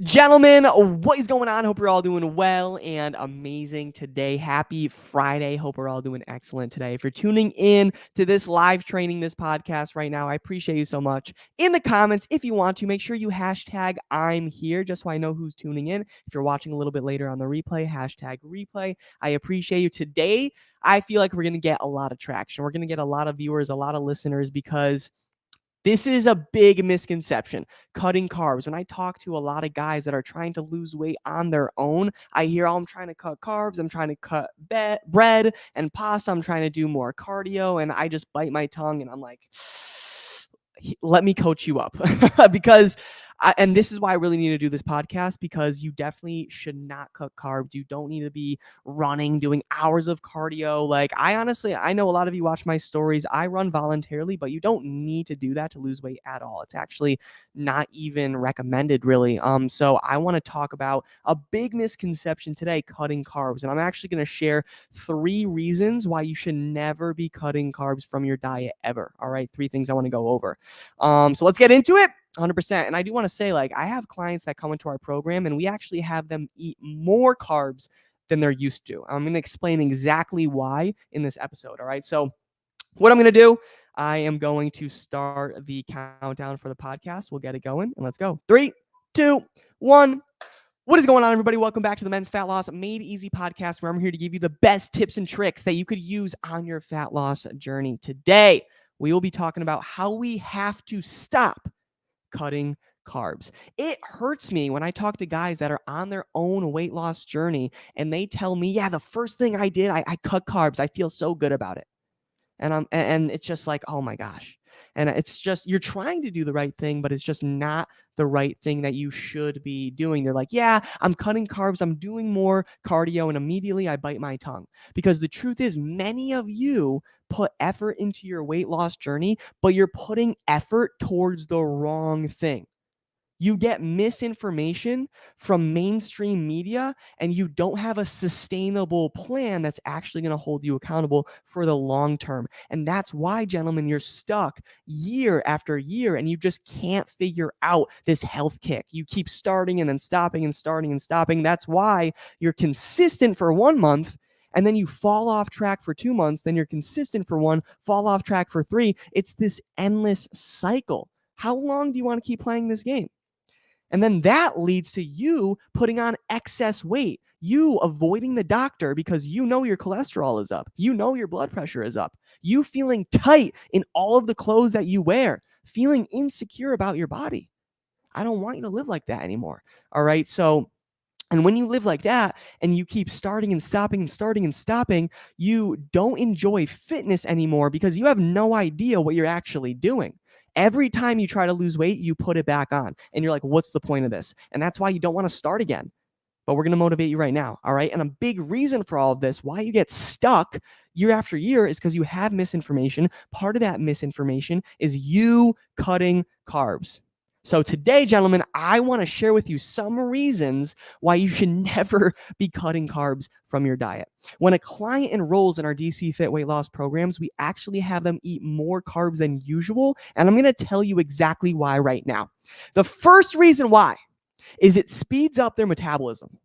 Gentlemen, what is going on? Hope you're all doing well and amazing today. Happy Friday. Hope we're all doing excellent today. If you're tuning in to this live training, this podcast right now, I appreciate you so much. In the comments, if you want to, make sure you hashtag I'm here just so I know who's tuning in. If you're watching a little bit later on the replay, hashtag replay. I appreciate you. Today, I feel like we're going to get a lot of traction. We're going to get a lot of viewers, a lot of listeners because this is a big misconception, cutting carbs. When I talk to a lot of guys that are trying to lose weight on their own, I hear, oh, I'm trying to cut carbs, I'm trying to cut bread and pasta, I'm trying to do more cardio, and I just bite my tongue and I'm like, let me coach you up because and this is why I really need to do this podcast, because you definitely should not cut carbs. You don't need to be running, doing hours of cardio. Like I know a lot of you watch my stories. I run voluntarily, but you don't need to do that to lose weight at all. It's actually not even recommended really. So I want to talk about a big misconception today, cutting carbs. And I'm actually going to share 3 reasons why you should never be cutting carbs from your diet ever. All right, 3 things I want to go over. So let's get into it. 100%. And I do want to say, like, I have clients that come into our program and we actually have them eat more carbs than they're used to. I'm going to explain exactly why in this episode. All right. So what I'm going to do, I am going to start the countdown for the podcast. We'll get it going and let's go. 3, 2, 1. What is going on, everybody? Welcome back to the Men's Fat Loss Made Easy podcast, where I'm here to give you the best tips and tricks that you could use on your fat loss journey. Today, we will be talking about how we have to stop cutting carbs. It hurts me when I talk to guys that are on their own weight loss journey and they tell me, yeah, the first thing I did, I cut carbs. I feel so good about it. And it's just like, oh my gosh. And it's just, you're trying to do the right thing, but it's just not the right thing that you should be doing. They're like, yeah, I'm cutting carbs, I'm doing more cardio, and immediately I bite my tongue. Because the truth is, many of you put effort into your weight loss journey, but you're putting effort towards the wrong thing. You get misinformation from mainstream media and you don't have a sustainable plan that's actually going to hold you accountable for the long term. And that's why, gentlemen, you're stuck year after year and you just can't figure out this health kick. You keep starting and then stopping and starting and stopping. That's why you're consistent for 1 month and then you fall off track for 2 months. Then you're consistent for 1, fall off track for 3. It's this endless cycle. How long do you want to keep playing this game? And then that leads to you putting on excess weight, you avoiding the doctor because you know your cholesterol is up, you know your blood pressure is up, you feeling tight in all of the clothes that you wear, feeling insecure about your body. I don't want you to live like that anymore. All right. So, and when you live like that and you keep starting and stopping and starting and stopping, you don't enjoy fitness anymore because you have no idea what you're actually doing. Every time you try to lose weight, you put it back on. And you're like, what's the point of this? And that's why you don't want to start again. But we're going to motivate you right now. All right. And a big reason for all of this, why you get stuck year after year, is because you have misinformation. Part of that misinformation is you cutting carbs. So today, gentlemen, I want to share with you some reasons why you should never be cutting carbs from your diet. When a client enrolls in our DC Fit weight loss programs, we actually have them eat more carbs than usual. And I'm going to tell you exactly why right now. The first reason why is it speeds up their metabolism.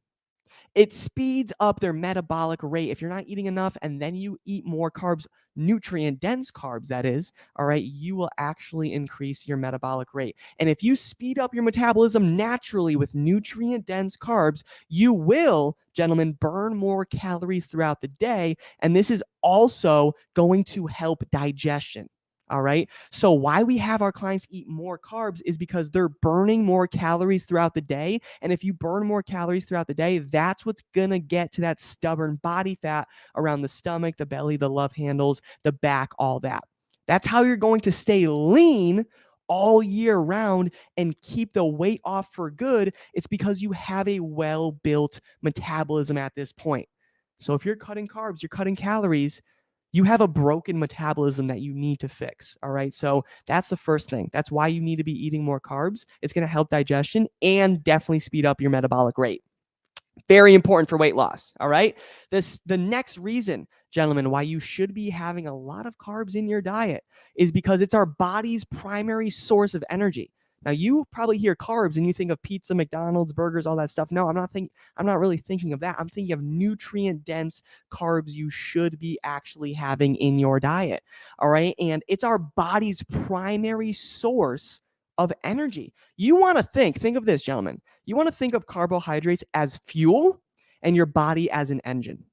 It speeds up their metabolic rate. If you're not eating enough and then you eat more carbs, nutrient dense carbs, that is, all right, you will actually increase your metabolic rate. And if you speed up your metabolism naturally with nutrient dense carbs, you will, gentlemen, burn more calories throughout the day. And this is also going to help digestion. All right. So why we have our clients eat more carbs is because they're burning more calories throughout the day. And if you burn more calories throughout the day, that's what's going to get to that stubborn body fat around the stomach, the belly, the love handles, the back, all that. That's how you're going to stay lean all year round and keep the weight off for good. It's because you have a well-built metabolism at this point. So if you're cutting carbs, you're cutting calories, you have a broken metabolism that you need to fix. All right. So that's the first thing. That's why you need to be eating more carbs. It's going to help digestion and definitely speed up your metabolic rate. Very important for weight loss. All right. The next reason, gentlemen, why you should be having a lot of carbs in your diet is because it's our body's primary source of energy. Now you probably hear carbs and you think of pizza, McDonald's, burgers, all that stuff. No, I'm not really thinking of that. I'm thinking of nutrient dense carbs you should be actually having in your diet. All right? And it's our body's primary source of energy. You want to think of this, gentlemen. You want to think of carbohydrates as fuel and your body as an engine.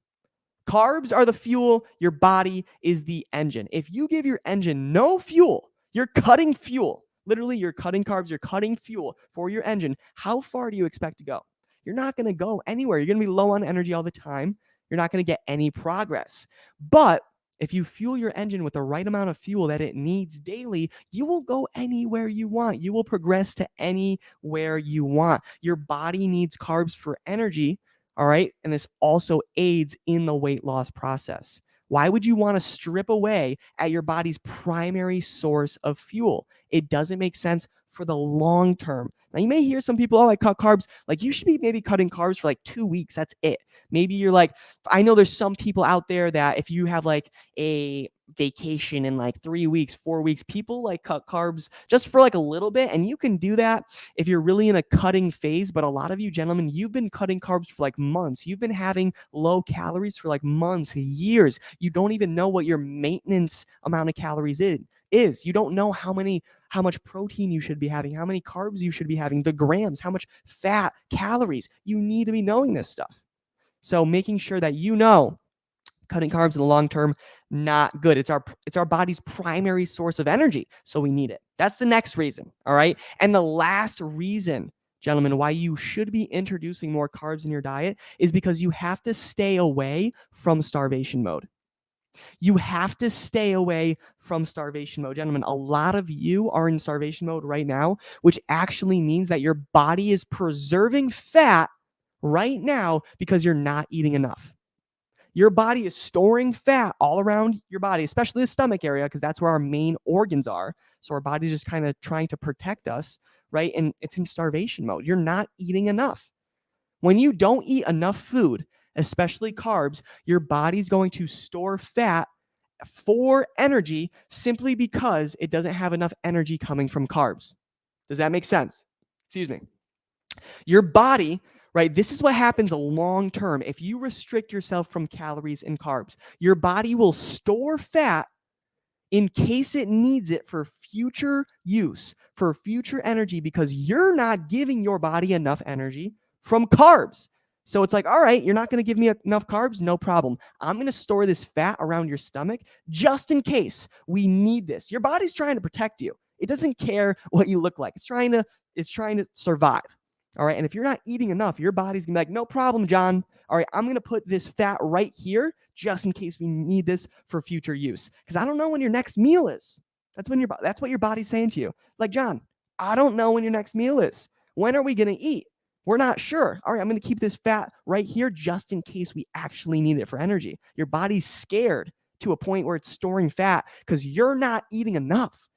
Carbs are the fuel, your body is the engine. If you give your engine no fuel, you're cutting fuel. Literally, you're cutting carbs, you're cutting fuel for your engine. How far do you expect to go? You're not going to go anywhere. You're going to be low on energy all the time. You're not going to get any progress. But if you fuel your engine with the right amount of fuel that it needs daily, you will go anywhere you want. You will progress to anywhere you want. Your body needs carbs for energy. All right. And this also aids in the weight loss process. Why would you want to strip away at your body's primary source of fuel? It doesn't make sense for the long term. Now, you may hear some people, oh, I cut carbs. Like, you should be maybe cutting carbs for like 2 weeks. That's it. Maybe you're like, I know there's some people out there that if you have like a vacation in like 3 weeks, 4 weeks, people like cut carbs just for like a little bit. And you can do that if you're really in a cutting phase. But a lot of you gentlemen, you've been cutting carbs for like months. You've been having low calories for like months, years. You don't even know what your maintenance amount of calories is. You don't know how much protein you should be having, how many carbs you should be having, the grams, how much fat, calories. You need to be knowing this stuff. So making sure that you know cutting carbs in the long term, not good. It's our body's primary source of energy, so we need it. That's the next reason, all right? And the last reason, gentlemen, why you should be introducing more carbs in your diet is because you have to stay away from starvation mode. You have to stay away from starvation mode. Gentlemen, a lot of you are in starvation mode right now, which actually means that your body is preserving fat right now because you're not eating enough. Your body is storing fat all around your body, especially the stomach area, because that's where our main organs are. So our body's just kind of trying to protect us, right? And it's in starvation mode. You're not eating enough. When you don't eat enough food, especially carbs, your body's going to store fat for energy simply because it doesn't have enough energy coming from carbs. Does that make sense? Excuse me. Your body, right? This is what happens long term. If you restrict yourself from calories and carbs, your body will store fat in case it needs it for future use, for future energy, because you're not giving your body enough energy from carbs. So it's like, all right, you're not going to give me enough carbs? No problem. I'm going to store this fat around your stomach just in case we need this. Your body's trying to protect you. It doesn't care what you look like. It's trying to survive. All right. And if you're not eating enough, your body's going to be like, no problem, John. All right, I'm going to put this fat right here just in case we need this for future use. Because I don't know when your next meal is. That's what your body's saying to you. Like, John, I don't know when your next meal is. When are we going to eat? We're not sure. All right, I'm going to keep this fat right here just in case we actually need it for energy. Your body's scared to a point where it's storing fat because you're not eating enough.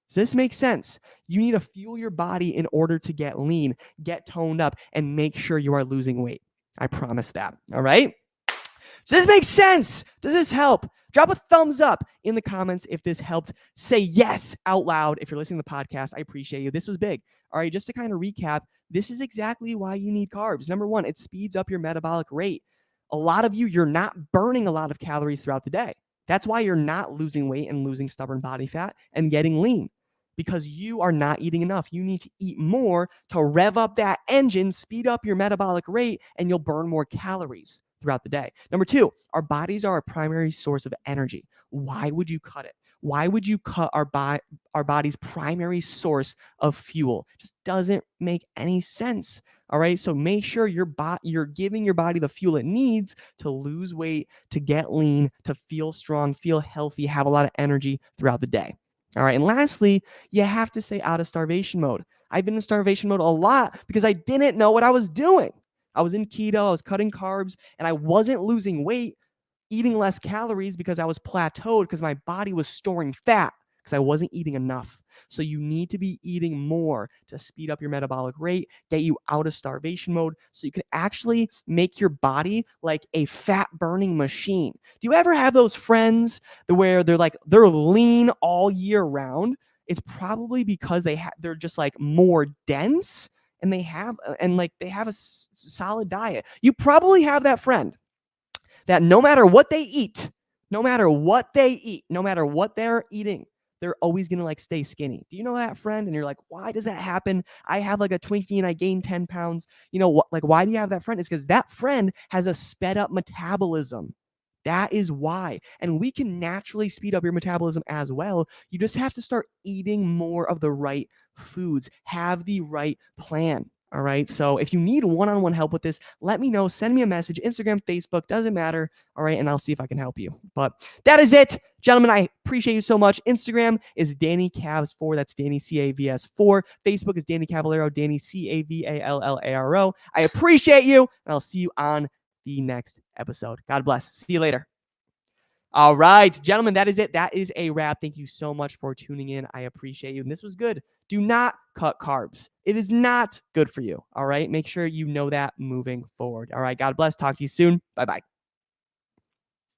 Does this make sense? You need to fuel your body in order to get lean, get toned up, and make sure you are losing weight. I promise that. All right? Does this make sense? Does this help? Drop a thumbs up in the comments if this helped. Say yes out loud if you're listening to the podcast. I appreciate you. This was big. All right, just to kind of recap, this is exactly why you need carbs. Number one, it speeds up your metabolic rate. A lot of you, you're not burning a lot of calories throughout the day. That's why you're not losing weight and losing stubborn body fat and getting lean, because you are not eating enough. You need to eat more to rev up that engine, speed up your metabolic rate, and you'll burn more calories throughout the day. Number two, our bodies are a primary source of energy. Why would you cut it? Why would you cut our body's primary source of fuel? It just doesn't make any sense. All right. So make sure you're giving your body the fuel it needs to lose weight, to get lean, to feel strong, feel healthy, have a lot of energy throughout the day. All right. And lastly, you have to stay out of starvation mode. I've been in starvation mode a lot because I didn't know what I was doing. I was in keto, I was cutting carbs, and I wasn't losing weight, eating less calories because I was plateaued because my body was storing fat because I wasn't eating enough. So you need to be eating more to speed up your metabolic rate, get you out of starvation mode so you can actually make your body like a fat burning machine. Do you ever have those friends where they're lean all year round it's probably because they're just like more dense and they have a solid diet. You probably have that friend that no matter what they eat, no matter what they eat, no matter what they're eating, they're always going to like stay skinny. Do you know that friend? And you're like, why does that happen? I have like a Twinkie and I gain 10 pounds. You know what? Like, why do you have that friend? It's because that friend has a sped up metabolism. That is why. And we can naturally speed up your metabolism as well. You just have to start eating more of the right foods, have the right plan. All right. So if you need one-on-one help with this, let me know. Send me a message, Instagram, Facebook, doesn't matter. All right. And I'll see if I can help you. But that is it. Gentlemen, I appreciate you so much. Instagram is Danny Cavs4. That's Danny CAVS4. Facebook is Danny Cavallaro, Danny CAVALLARO. I appreciate you. And I'll see you on the next episode. God bless. See you later. All right, gentlemen, that is it. That is a wrap. Thank you so much for tuning in. I appreciate you. And this was good. Do not cut carbs. It is not good for you. All right. Make sure you know that moving forward. All right. God bless. Talk to you soon. Bye-bye.